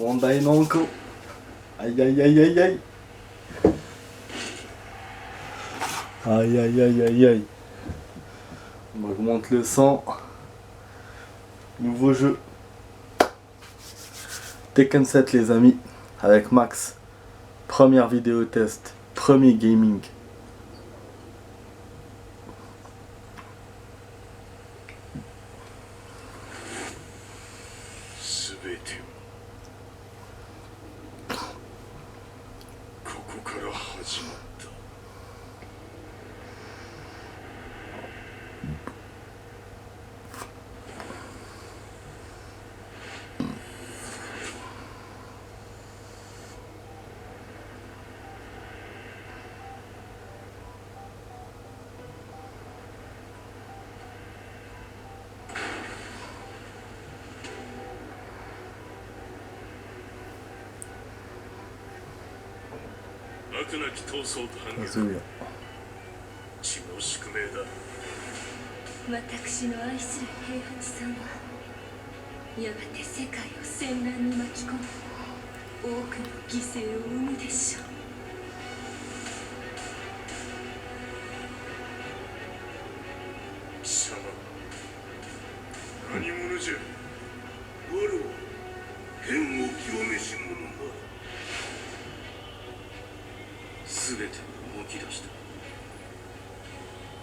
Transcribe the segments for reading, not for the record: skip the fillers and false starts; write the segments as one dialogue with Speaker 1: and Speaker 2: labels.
Speaker 1: Bandai Namco. Aïe aïe aïe aïe aïe. Aïe aïe aïe aïe aïe. On augmente le sang. Nouveau jeu. Tekken 7 les amis. Avec Max. Première vidéo test. Premier gaming. Kazuya.
Speaker 2: 私の愛する平八さんはやがて世界を戦乱に巻き込み多くの犠牲を生むでしょう。貴様何者じゃ。我は剣を清めし者だ。全てを動き出した。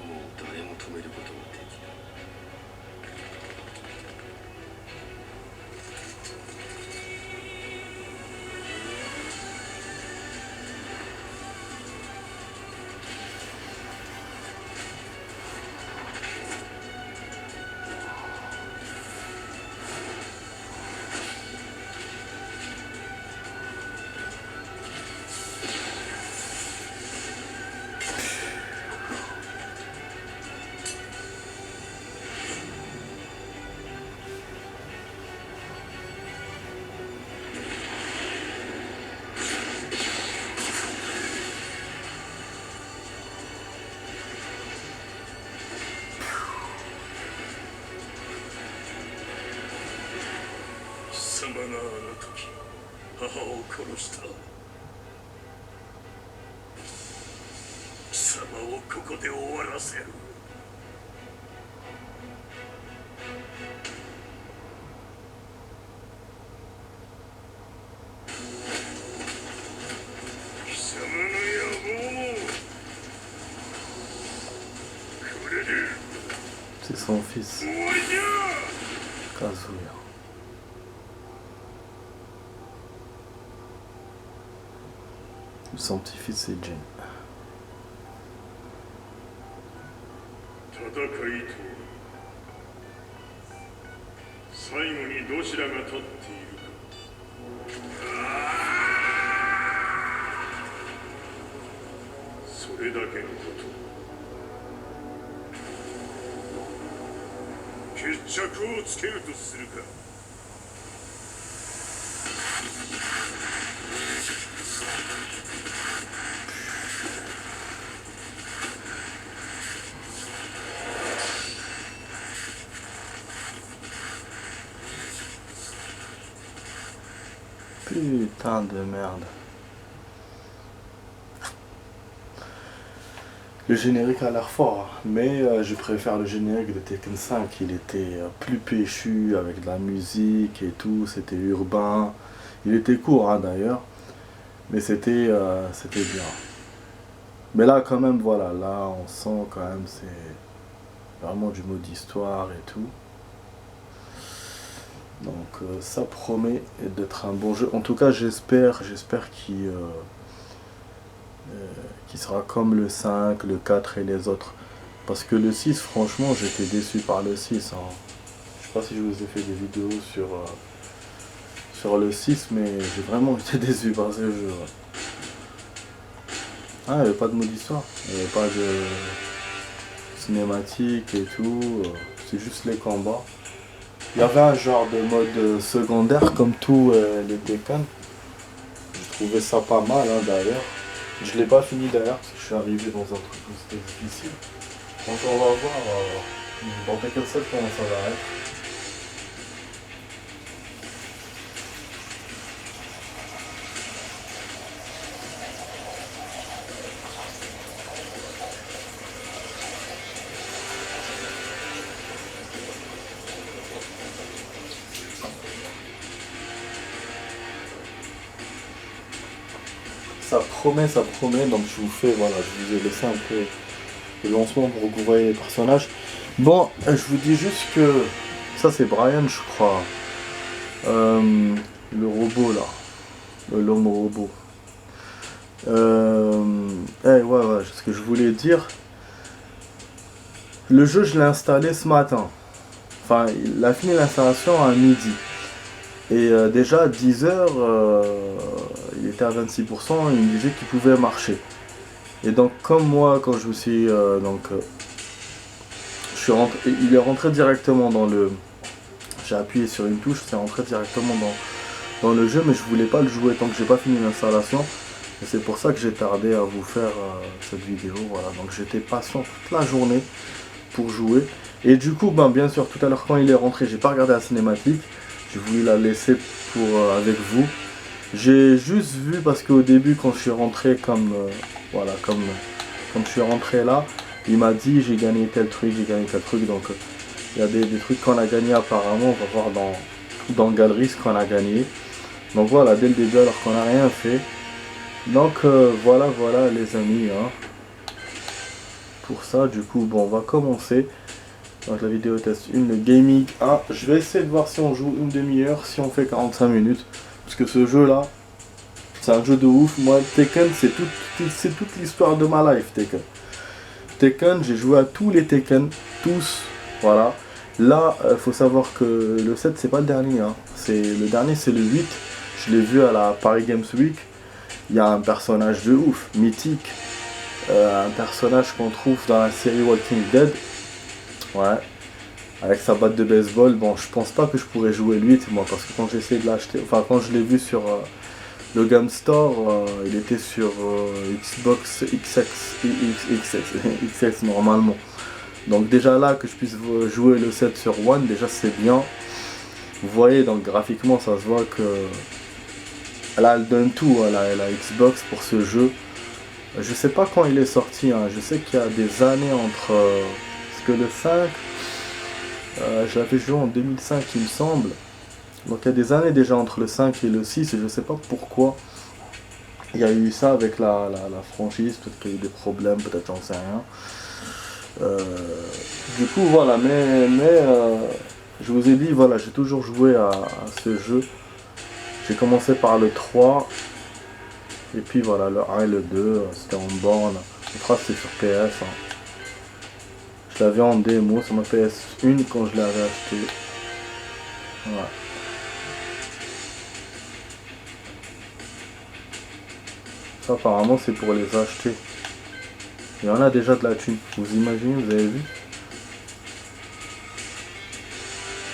Speaker 2: もう誰も止めることはできない。貴様があの時母を殺した。貴様をここで終わらせる。貴様の野望もこれで
Speaker 1: C'est son fils.
Speaker 2: 終わりじゃ。
Speaker 1: Kazuya. Son petit-fils c'est Jin.
Speaker 2: 戦いとは最後にどちらが立っているか。それだけのこと。決着をつけるとするか。
Speaker 1: Putain de merde. Le générique a l'air fort, mais je préfère le générique de Tekken 5. Il était plus péchu, avec de la musique et tout, c'était urbain. Il était court hein, d'ailleurs, mais c'était bien. Mais là quand même, voilà, là on sent quand même c'est vraiment du mode histoire et tout. Donc ça promet d'être un bon jeu. En tout cas j'espère qu'il sera comme le 5, le 4 et les autres. Parce que le 6 franchement j'étais déçu par le 6. Hein. Je sais pas si je vous ai fait des vidéos sur le 6, mais j'ai vraiment été déçu par ce jeu. Ah, il n'y avait pas de mode histoire, il n'y avait pas de cinématique et tout, c'est juste les combats. Il y avait un genre de mode secondaire comme tous les Tekken. Je trouvais ça pas mal hein, d'ailleurs. Je l'ai pas fini d'ailleurs parce que je suis arrivé dans un truc où c'était difficile. Donc on va voir dans Tekken 7 comment ça va être. ça promet, donc je vous fais, voilà, je vous ai laissé un peu le lancement pour que vous voyez les personnages. Bon, je vous dis juste que ça c'est Brian, je crois. Le robot là, l'homme robot. Ouais, ce que je voulais dire. Le jeu, je l'ai installé ce matin. Enfin, il a fini l'installation à midi. Et déjà à 10h, il était à 26%, il me disait qu'il pouvait marcher. Et donc comme moi, quand je me suis... il est rentré directement dans le... J'ai appuyé sur une touche, c'est rentré directement dans le jeu, mais je voulais pas le jouer tant que j'ai pas fini l'installation. Et c'est pour ça que j'ai tardé à vous faire cette vidéo. Voilà, donc j'étais patient toute la journée pour jouer. Et du coup, ben, bien sûr, tout à l'heure quand il est rentré, j'ai pas regardé la cinématique. J'ai voulu la laisser avec vous. J'ai juste vu parce qu'au début, quand je suis rentré comme je suis rentré là, il m'a dit j'ai gagné tel truc, donc il y a des trucs qu'on a gagné apparemment, on va voir dans Galerie ce qu'on a gagné. Donc voilà, dès le début alors qu'on n'a rien fait. Donc voilà les amis, hein. Pour ça, du coup, bon, on va commencer. Donc la vidéo test 1, le gaming 1. Je vais essayer de voir si on joue une demi-heure, si on fait 45 minutes. Parce que ce jeu là, c'est un jeu de ouf. Moi, Tekken, c'est toute l'histoire de ma life, Tekken. Tekken, j'ai joué à tous les Tekken, tous, voilà. Là, faut savoir que le 7, c'est pas le dernier, hein. Le dernier, c'est le 8. Je l'ai vu à la Paris Games Week. Il y a un personnage de ouf, mythique. Un personnage qu'on trouve dans la série Walking Dead. Ouais. Avec sa batte de baseball. Bon, je pense pas que je pourrais jouer lui, moi, parce que quand j'ai essayé de l'acheter, enfin quand je l'ai vu sur le Game Store, il était sur Xbox XX normalement. Donc déjà là, que je puisse jouer le 7 sur One, déjà c'est bien. Vous voyez, donc graphiquement, ça se voit que elle donne tout, elle a Xbox pour ce jeu. Je sais pas quand il est sorti, hein. Je sais qu'il y a des années entre... parce que le 5, je l'avais joué en 2005 il me semble. Donc il y a des années déjà entre le 5 et le 6 et je sais pas pourquoi il y a eu ça avec la franchise, peut-être qu'il y a eu des problèmes, peut-être j'en sais rien. Du coup voilà, mais je vous ai dit, voilà, j'ai toujours joué à ce jeu. J'ai commencé par le 3. Et puis voilà, le 1 et le 2, c'était en borne. Le 3 c'était sur PS. Hein. Je l'avais en démo sur ma PS1 quand je l'avais acheté. Voilà. Ça apparemment c'est pour les acheter. Il y en a déjà de la thune. Vous imaginez, vous avez vu?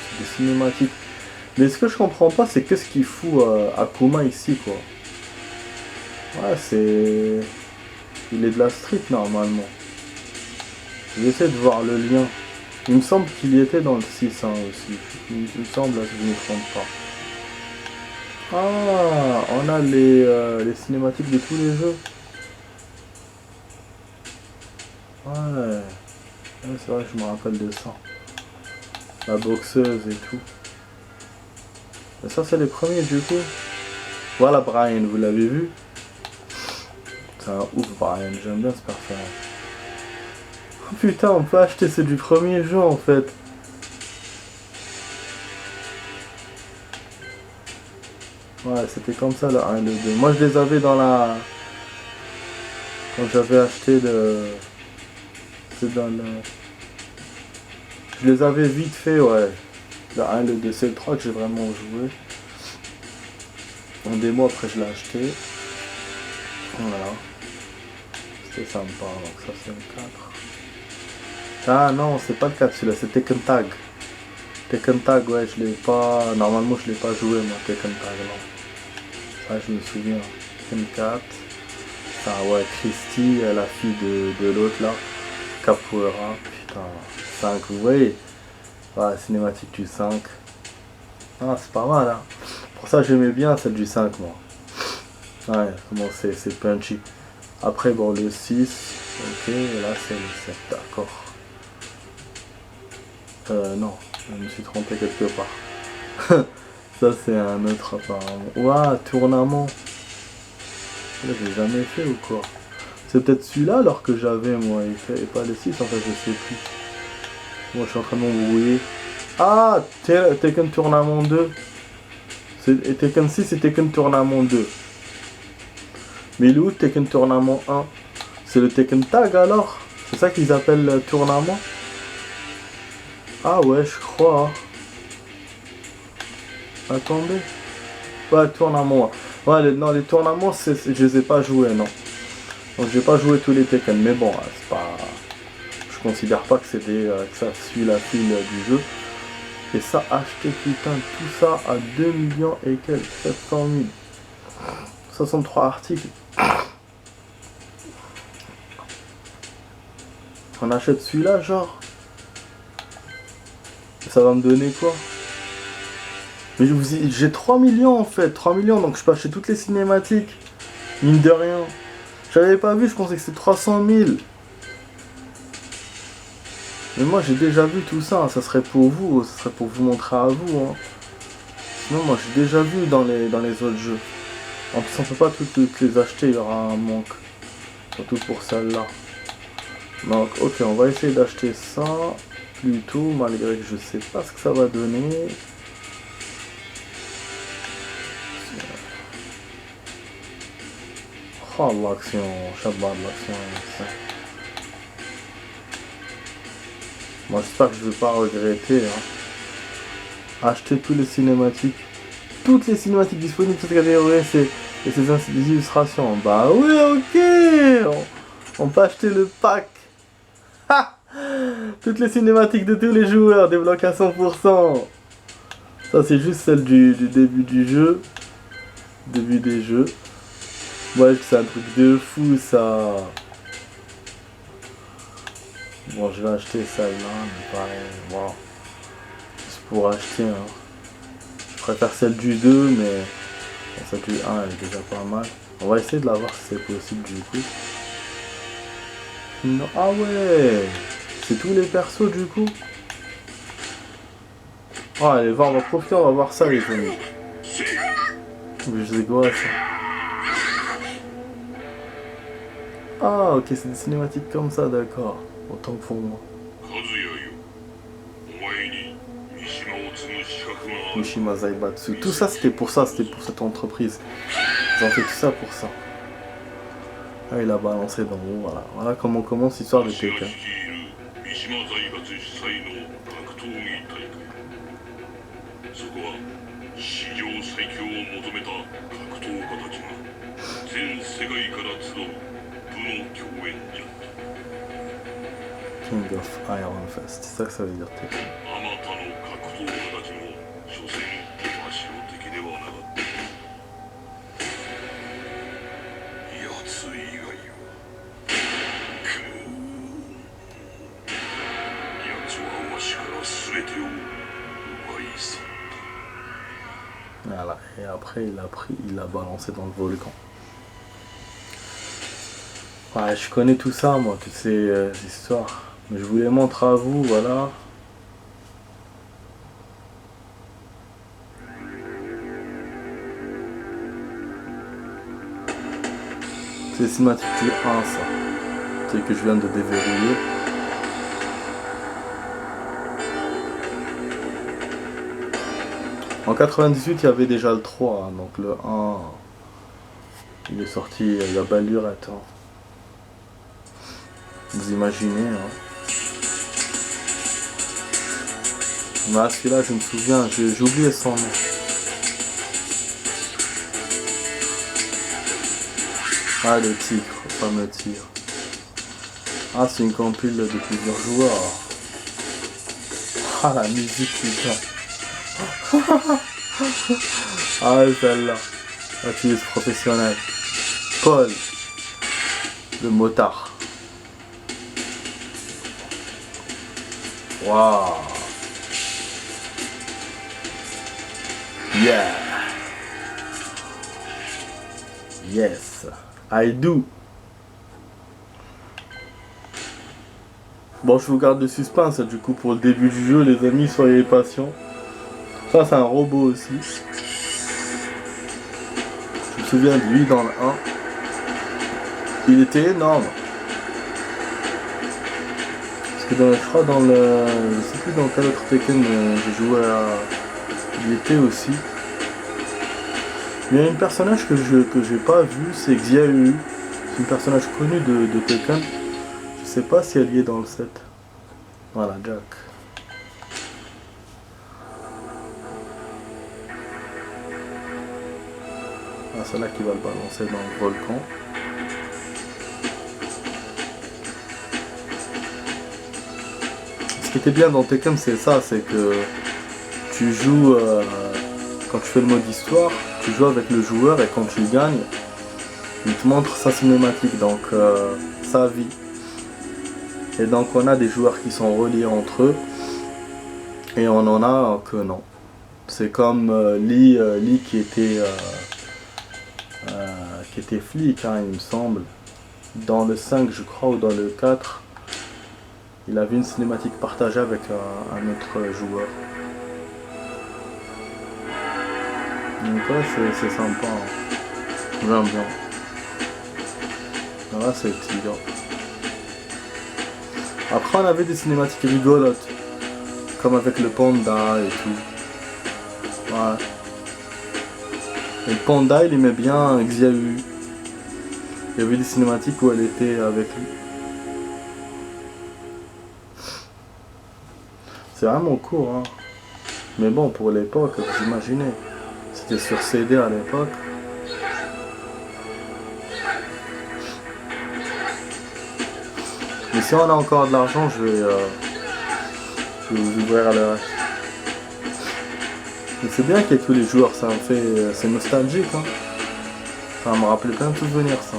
Speaker 1: C'est des cinématiques. Mais ce que je comprends pas, c'est qu'est-ce qu'il fout Akuma ici, quoi. Ouais, c'est... Il est de la street, normalement. Je vais essayer de voir le lien. Il me semble qu'il y était dans le 6, hein, aussi. Il me semble, là, si je ne me trompe pas. Ah, on a les cinématiques de tous les jeux. Ouais. C'est vrai que je me rappelle de ça. La boxeuse et tout. Et ça, c'est les premiers, du coup. Voilà Brian, vous l'avez vu? C'est un ouf Brian, j'aime bien ce personnage. Oh putain, on peut acheter ceux du premier jeu en fait. Ouais, c'était comme ça le 1 et le 2. Moi je les avais dans la... Quand j'avais acheté le... C'est dans le... Je les avais vite fait, ouais. Le 1 et le 2, c'est le 3 que j'ai vraiment joué. En démo après je l'ai acheté. Voilà. C'était sympa, donc ça c'est le 4. Ah non, c'est pas le 4 celui-là, c'est Tekken Tag. Tekken Tag, ouais, je l'ai pas... Normalement je l'ai pas joué moi, Tekken Tag, non. Ça je me souviens. Tekken 4. Ah ouais, Christy, la fille de l'autre là. Capoeira, putain. 5, vous voyez. Ouais, cinématique du 5. Ah, c'est pas mal, hein. Pour ça j'aimais bien celle du 5 moi. Ouais, comment c'est punchy. Après bon le 6, ok, et là c'est le 7, d'accord. Non, je me suis trompé quelque part. Ça c'est un autre apparemment. Ouah, tournament. Là, je l'ai jamais fait ou quoi? C'est peut-être celui-là alors que j'avais moi et pas le 6 en fait, je sais plus. Moi je suis en train de m'embrouiller. Ah, Tekken Tournament 2. Et Tekken 6 et Tekken Tournament 2. Mais il est où Tekken Tournament 1? C'est le Tekken Tag alors? C'est ça qu'ils appellent le tournament? Ah ouais, je crois. Attendez. Ouais, tournament. Ouais, non, les tournaments, je les ai pas joués, non. Donc j'ai pas joué tous les Tekken, mais bon, c'est pas... Je considère pas que c'est que ça suit la file du jeu. Et ça, acheter putain tout ça à 2 millions et quelques, 700 000. 63 articles. On achète celui-là, genre. Ça va me donner quoi? Mais j'ai 3 millions en fait, 3 millions, donc je peux acheter toutes les cinématiques. Mine de rien. J'avais pas vu, je pensais que c'était 300 000. Mais moi j'ai déjà vu tout ça, ça serait pour vous, ça serait pour vous montrer à vous. Hein. Sinon moi j'ai déjà vu dans les autres jeux. En plus on peut pas toutes les acheter, il y aura un manque. Surtout pour celle-là. Donc ok, on va essayer d'acheter ça plutôt, malgré que je sais pas ce que ça va donner. Oh l'action, Shabbat l'action. Moi j'espère que je vais pas regretter. Hein. Acheter tous les cinématiques. Toutes les cinématiques disponibles sur cette catégorie et ces illustrations. Bah oui, ok. On peut acheter le pack. Ha! Toutes les cinématiques de tous les joueurs débloquées à 100%. Ça c'est juste celle du début du jeu. Début des jeux. Ouais, c'est un truc de fou ça. Bon, je vais acheter celle-là, mais pareil, bon. C'est pour acheter, hein. Je préfère celle du 2, mais celle du 1 elle est déjà pas mal. On va essayer de la voir si c'est possible du coup. Non. Ah ouais, c'est tous les persos du coup. Oh, allez, on va profiter, on va voir ça les amis. Mais je sais quoi ça. Ah ok, c'est des cinématiques comme ça, d'accord. Autant que pour moi. Mishima Zaibatsu. Tout ça c'était pour ça, c'était pour cette entreprise. Ils ont fait tout ça pour ça. Ah, il a balancé dans haut, voilà. Voilà comment on commence l'histoire de Tekken. King of Iron Fist, c'est ça que ça veut dire Tekken. Voilà, et après il a balancé dans le volcan. Ouais, je connais tout ça moi, toutes ces histoires. Mais je vous les montre à vous, voilà. C'est cinématique du 1 ça. C'est que je viens de déverrouiller. En 98 il y avait déjà le 3, hein, donc le 1 il est sorti, il y a balurette. Hein. Vous imaginez, hein. Ah, celui-là, je me souviens, j'ai oublié son nom. Ah, le tigre, le fameux tigre. Ah, c'est une compile de plusieurs joueurs. Ah, la musique, putain. Ah, celle-là. La tueuse professionnelle. Paul, le motard. Waouh. Yeah. Yes. I do. Bon, je vous garde le suspense du coup pour le début du jeu, les amis, soyez patients. Ça, c'est un robot aussi. Je me souviens de lui dans le 1. Il était énorme. Parce que je crois dans le... Je sais plus dans quel autre Tekken j'ai joué à... Il était aussi. Mais il y a une personnage que j'ai pas vu, c'est Xiaoyu. C'est une personnage connue de Tekken. Je sais pas si elle y est dans le set. Voilà, Jack. Ah, c'est là qui va le balancer dans le volcan. Ce qui était bien dans Tekken, c'est ça, c'est que tu joues, quand tu fais le mode histoire, tu joues avec le joueur et quand tu gagnes, il te montre sa cinématique, donc sa vie. Et donc on a des joueurs qui sont reliés entre eux et on en a que non. C'est comme Lee qui était flic, hein, il me semble. Dans le 5 je crois ou dans le 4, il avait une cinématique partagée avec un autre joueur. Donc ouais, c'est sympa, hein. J'aime bien. Là c'est le tigre. Après on avait des cinématiques rigolotes, comme avec le panda et tout. Ouais. Et le panda il aimait bien Xiaoyu. Il y avait des cinématiques où elle était avec lui. C'est vraiment court, hein. Mais bon, pour l'époque, vous imaginez. C'était sur CD à l'époque. Mais si on a encore de l'argent, je vais vous ouvrir le reste. Mais c'est bien qu'il y ait tous les joueurs, ça me fait... c'est nostalgique, hein. Ça va me rappeler plein de souvenirs, ça.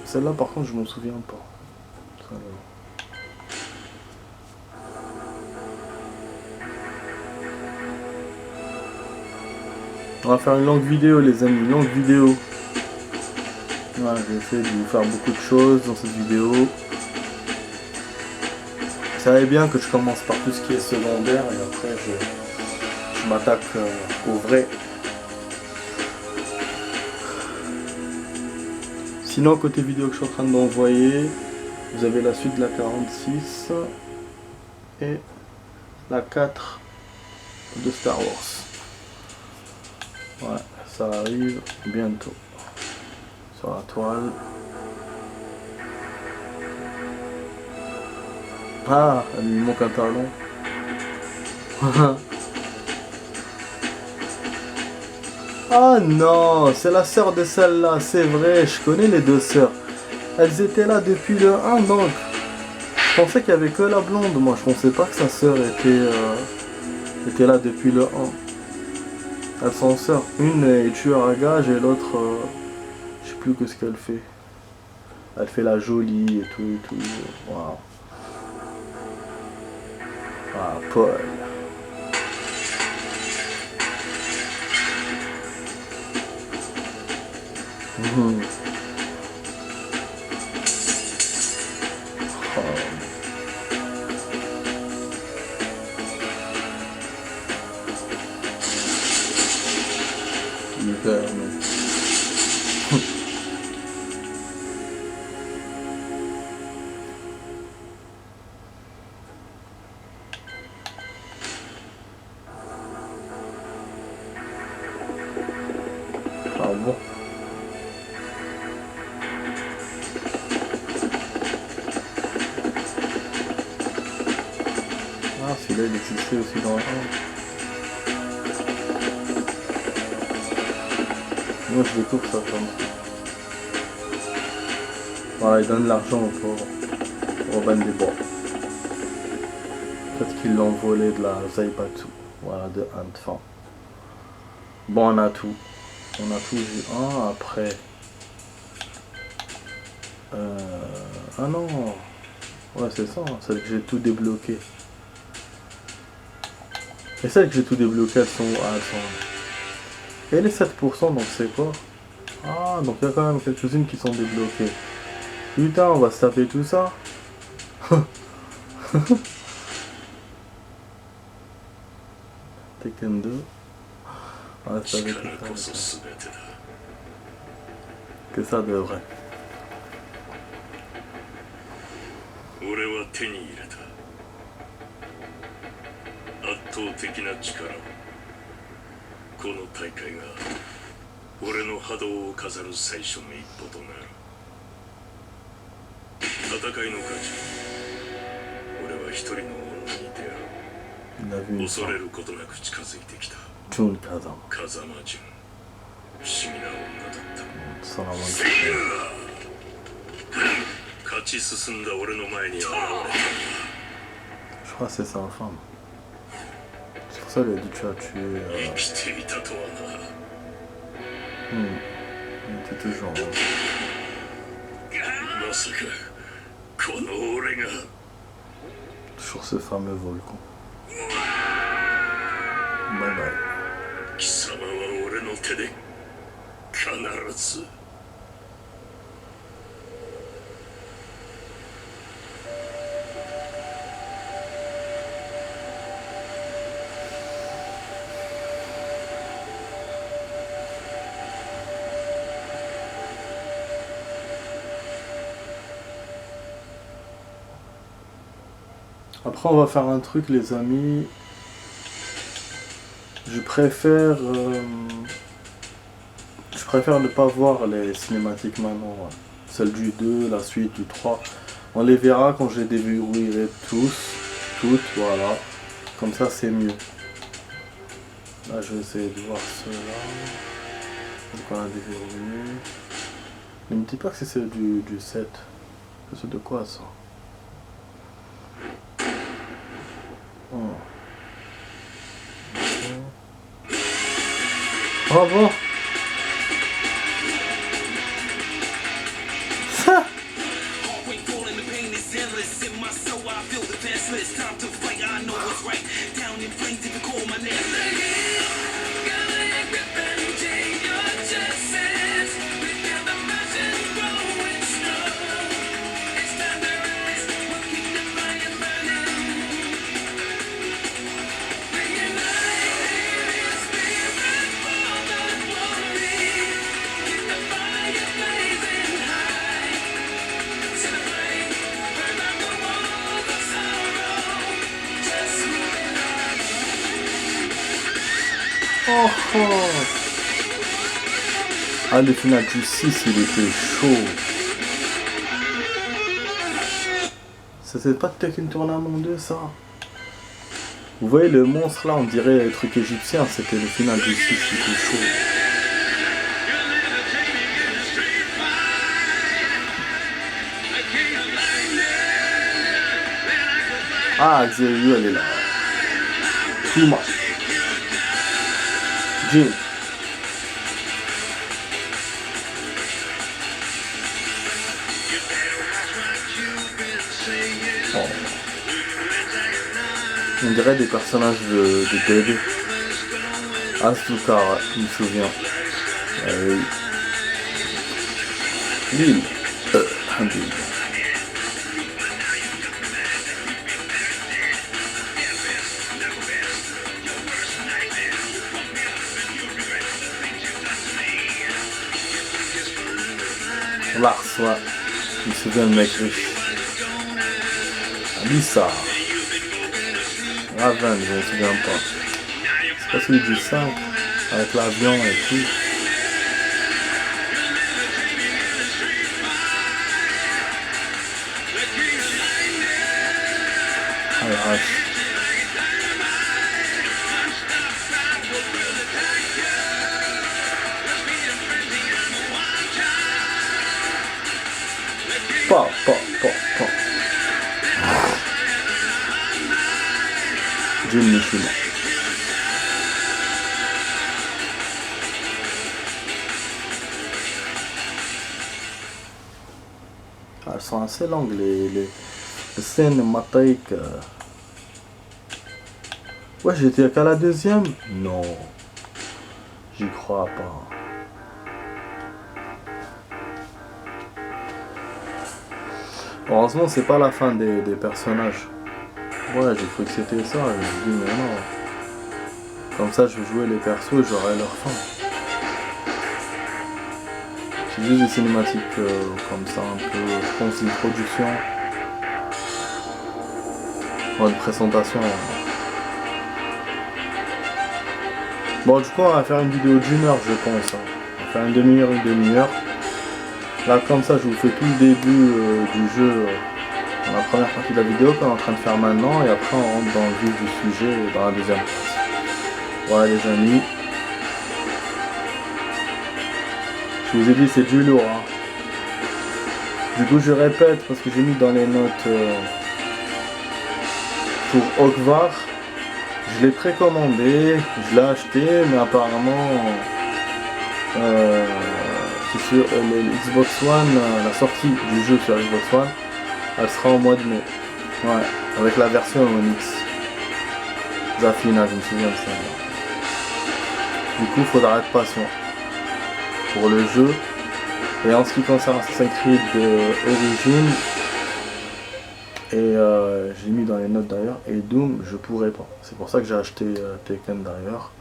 Speaker 1: Celle-là, par contre, je m'en souviens pas. On va faire une longue vidéo, les amis, une longue vidéo. Voilà, j'ai essayé de vous faire beaucoup de choses dans cette vidéo. Vous savez bien que je commence par tout ce qui est secondaire et après je m'attaque au vrai. Sinon, côté vidéo que je suis en train d'envoyer, vous avez la suite de la 46 et la 4 de Star Wars. Ouais, ça arrive bientôt sur la toile. Ah, il me manque un talon. Ah non, c'est la sœur de celle-là, c'est vrai, je connais les deux sœurs. Elles étaient là depuis le 1, donc. Je pensais qu'il n'y avait que la blonde, moi je pensais pas que sa sœur était là depuis le 1. Elles sont sœurs. Une est tueur à gage et l'autre, je sais plus que ce qu'elle fait. Elle fait la jolie et tout. Waouh. Ah, Paul. Mmh. Oh. Hyper, mais... Ah bon. Ah, celui-là il existait aussi dans le 1. Moi je découvre ça comme ça. Voilà, il donne l'argent aux pauvres. Robin des Bois. Peut-être qu'ils l'ont volé de la Zaipatsu. Voilà, de Ant. Bon, on a tout. On a tout vu. Ah, après. Ah non. Ouais, c'est ça. Celle que j'ai tout débloqué. Et celles que j'ai tout débloqué, elles sont... Et les 7%, donc c'est quoi? Ah, donc il y a quand même quelques-unes qui sont débloquées. Putain, on va se taper tout ça. Tekken 2. Ah, ça va être que ça devrait.
Speaker 3: 俺は手に入れた圧倒的な力。この大会が俺の波動を飾る最初の一歩となる。戦いの価値、俺は一人の女に出会う。恐れることなく近づいてきた。
Speaker 1: 風間純。
Speaker 3: 風間純、不思議な女だった。
Speaker 1: そのまま
Speaker 3: 勝ち進んだ俺の前に現れた。
Speaker 1: Je crois que c'est sa femme. C'est pour ça qu'il a dit tu as tué.
Speaker 3: 生きていたとはな。
Speaker 1: Il était toujours.
Speaker 3: まさかこの俺が。
Speaker 1: Sur ce fameux volcan. Bye bye.
Speaker 3: 貴様は俺の手で必ず。
Speaker 1: Après on va faire un truc les amis. Je préfère ne pas voir les cinématiques maintenant. Ouais. Celle du 2, la suite du 3. On les verra quand je les déverrouillerai toutes, voilà. Comme ça c'est mieux. Là je vais essayer de voir ceux-là. Donc on a déverrouillé. Ne me dis pas que c'est celle du 7. C'est de quoi ça? Bravo. Ah, le final du 6, il était chaud. C'était pas Tekken Tournament 2, ça? Vous voyez le monstre là, on dirait un truc égyptien, c'était le final du 6, il était chaud. Ah, Xeriu, elle est là. Kuma. Jin. Oh. On dirait des personnages de DD. Asuka, je me souviens. Lille. Lars, ouais. Je me souviens de mec riche. Lisa. Raven, je me souviens pas. C'est pas celui du 5, avec l'avion et tout. Ah la vache. Pas. Jin Mishima. Elles sont assez longues les cinématiques. Ouais, j'étais qu'à la deuxième? Non. J'y crois pas. Heureusement, c'est pas la fin des personnages. Ouais, j'ai cru que c'était ça. Je me dis, mais non. Comme ça, je vais jouer les persos et j'aurai leur fin. C'est juste des cinématiques comme ça, un peu, je pense, une production. Une présentation. Bon, du coup, on va faire une vidéo d'1 heure, je pense. On va faire une demi-heure. Là, comme ça, je vous fais tout le début du jeu dans la première partie de la vidéo qu'on est en train de faire maintenant. Et après, on rentre dans le vif du sujet dans la deuxième partie. Voilà, les amis. Je vous ai dit, c'est du lourd. Hein. Du coup, je répète parce que j'ai mis dans les notes pour Okvar. Je l'ai précommandé, je l'ai acheté, mais apparemment c'est sur le Xbox One, la sortie du jeu sur Xbox One, elle sera au mois de mai. Ouais, avec la version Onyx. Zafina, je me souviens de ça. Du coup, il faudra être patient pour le jeu. Et en ce qui concerne Assassin's Creed Origins, et j'ai mis dans les notes d'ailleurs, et Doom je pourrais pas, c'est pour ça que j'ai acheté Tekken d'ailleurs,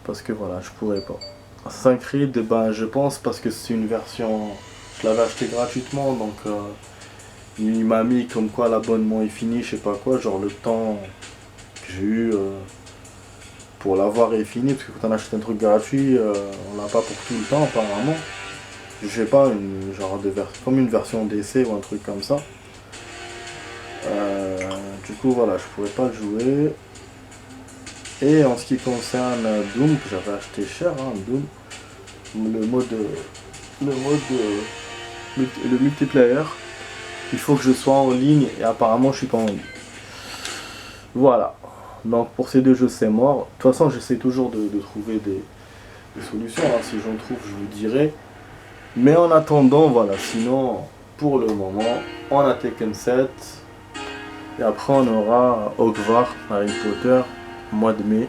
Speaker 1: parce que voilà, je pourrais pas. Assassin's Creed, ben, je pense parce que c'est une version, je l'avais acheté gratuitement, donc il m'a mis comme quoi l'abonnement est fini, je sais pas quoi, genre le temps que j'ai eu pour l'avoir est fini, parce que quand on achète un truc gratuit, on l'a pas pour tout le temps apparemment. Je sais pas, une genre de comme une version d'essai ou un truc comme ça. Du coup voilà, je pourrais pas le jouer. Et en ce qui concerne Doom, que j'avais acheté cher, hein, Doom, le multiplayer, il faut que je sois en ligne et apparemment je suis pas en ligne. Voilà. Donc pour ces deux jeux c'est mort. De toute façon j'essaie toujours de trouver des solutions. Hein. Si j'en trouve je vous dirai. Mais en attendant voilà, sinon pour le moment on a Tekken 7. Et après on aura Okvar, Harry Potter, mois de mai.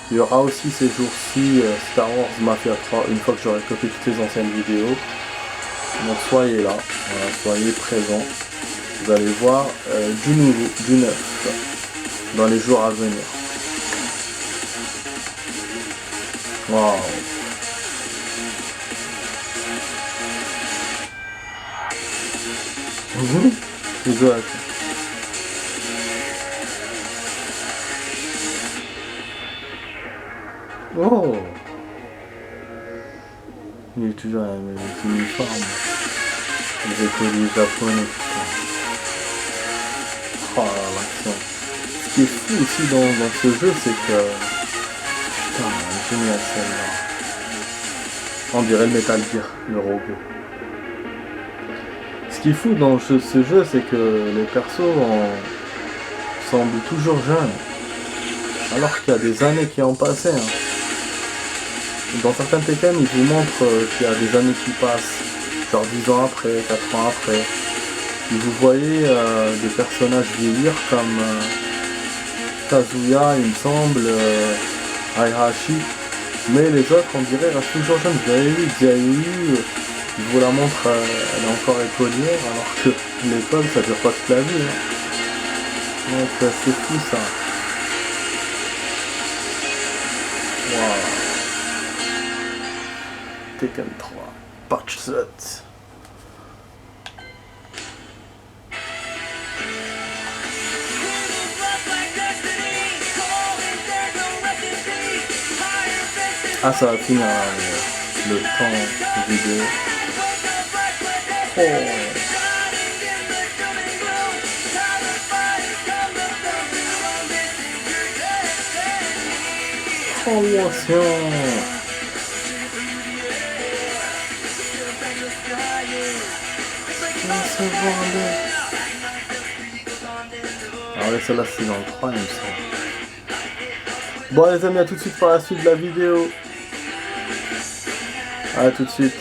Speaker 1: Il y aura aussi ces jours-ci Star Wars Mafia 3, une fois que j'aurai copié toutes les anciennes vidéos. Donc soyez là, voilà, soyez présents. Vous allez voir du nouveau, du neuf, dans les jours à venir. Waouh. Exact. Oh, il est toujours avec l'uniforme. Les écoliers japonais, putain. Oh là, l'action. Ce qui est fou aussi dans ce jeu, c'est que... Putain, génial celle-là. On dirait le Metal Gear, le robot. Ce qui est fou dans ce jeu, c'est que les persos semblent toujours jeunes. Alors qu'il y a des années qui ont passé. Hein. Dans certains Tekken, ils vous montrent qu'il y a des années qui passent, genre 10 ans après, 4 ans après. Et vous voyez des personnages vieillir comme Kazuya, il me semble, Heihachi. Mais les autres, on dirait, restent toujours jeunes. Vous avez vu, Xiaoyu, il vous la montre, elle est encore écolière, alors que l'école, ça dure pas toute la vie. Hein. Donc c'est fou ça. Wow. Tekken 3, patch set. Ah, ça va finir le temps de vidéo. Oh. Promotion. Ah ouais, celle-là c'est dans le 3 il me semble. Bon les amis, à tout de suite pour la suite de la vidéo. A tout de suite.